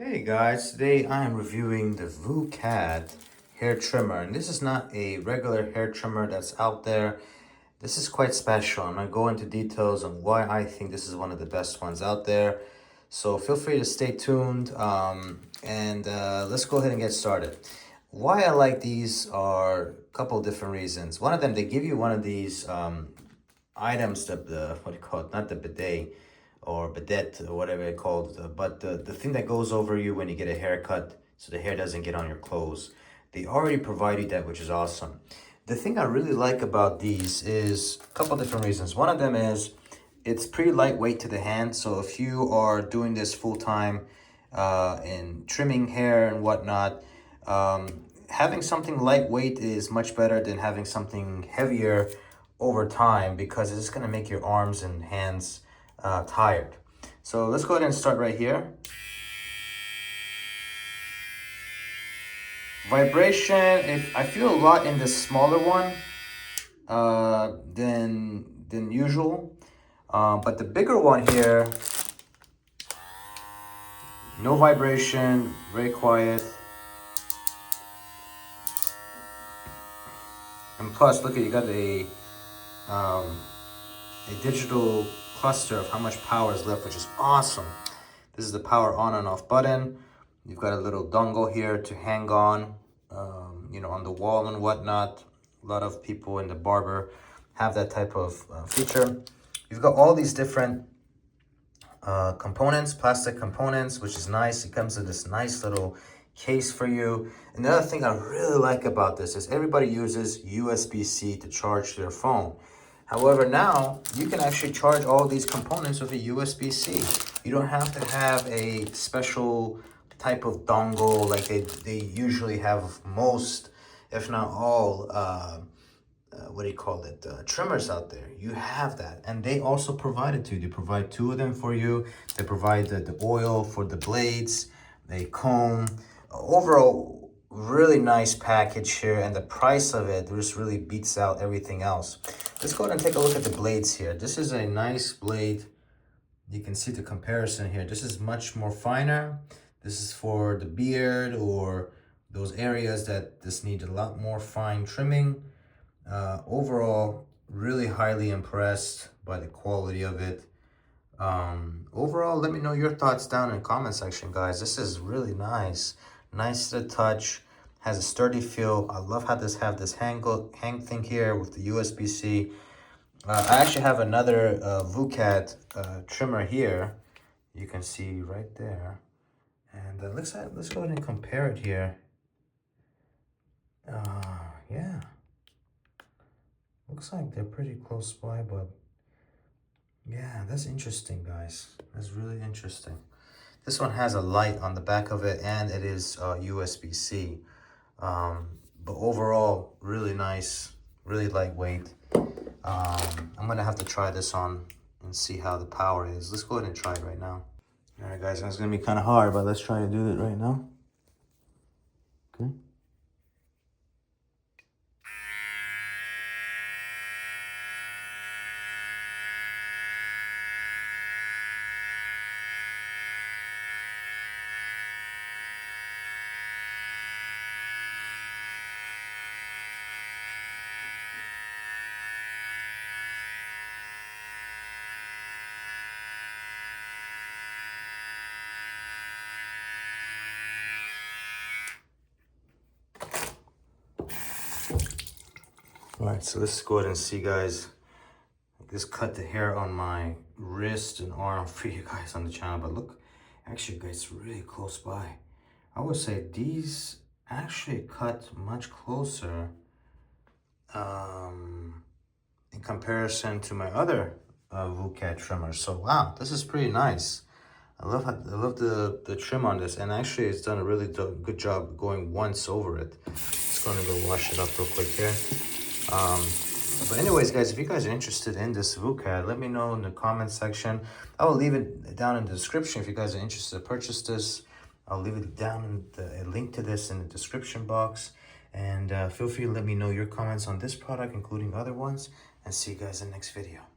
Hey guys, today I am reviewing the Voukad hair trimmer, and this is not a regular hair trimmer that's out there. This is quite special. I'm gonna go into details on why I think this is one of the best ones out there. So feel free to stay tuned, and let's go ahead and get started. Why I like these are a couple different reasons. One of them, they give you one of these items, the what do you call it? Not the bidet or bidet or whatever it's called, but the thing that goes over you when you get a haircut so the hair doesn't get on your clothes. They already provide you that, which is awesome. The thing I really like about these is a couple different reasons. One of them is it's pretty lightweight to the hand. So if you are doing this full time in trimming hair and whatnot, having something lightweight is much better than having something heavier over time, because it's going to make your arms and hands tired. So let's go ahead and start right here. Vibration, if I feel a lot in the smaller one than usual, but the bigger one here, no vibration, very quiet. And plus, look at, you got a digital cluster of how much power is left, which is awesome. This is the power on and off button. You've got a little dongle here to hang on, on the wall and whatnot. A lot of people in the barber have that type of feature. You've got all these different components, plastic components, which is nice. It comes in this nice little case for you. Another thing I really like about this is everybody uses USB-C to charge their phone. However, now you can actually charge all these components with a USB-C. You don't have to have a special type of dongle like they usually have most, if not all, trimmers out there. You have that, and they also provide it to you. They provide two of them for you. They provide the oil for the blades, a comb. Overall, really nice package here, and the price of it just really beats out everything else. Let's go ahead and take a look at the blades here. This is a nice blade. You can see the comparison here. This is much more finer. This is for the beard or those areas that just need a lot more fine trimming. Overall, really highly impressed by the quality of it. Overall, let me know your thoughts down in the comment section, guys. This is really nice. Nice to the touch. Has a sturdy feel. I love how this have this hang thing here with the USB-C. I actually have another Voukad trimmer here. You can see right there. And let's go ahead and compare it here. Yeah. Looks like they're pretty close by, but yeah, that's interesting, guys. That's really interesting. This one has a light on the back of it, and it is USB-C. But overall, really nice, really lightweight. I'm gonna have to try this on and see how the power is. Let's go ahead and try it right now. All right, guys, that's gonna be kind of hard, but let's try to do it right now. Okay. All right, so let's go ahead and see, guys. I just cut the hair on my wrist and arm for you guys on the channel, but look, actually, guys, it's really close by. I would say these actually cut much closer in comparison to my other Voukad trimmer. So wow, this is pretty nice. I love the trim on this, and actually it's done a really good job going once over it. Just gonna go wash it up real quick here. But anyways, guys, if you guys are interested in this Voukad, let me know in the comment section. I will leave it down in the description if you guys are interested to purchase this. I'll leave it down a link to this in the description box. And feel free to let me know your comments on this product, including other ones. And see you guys in the next video.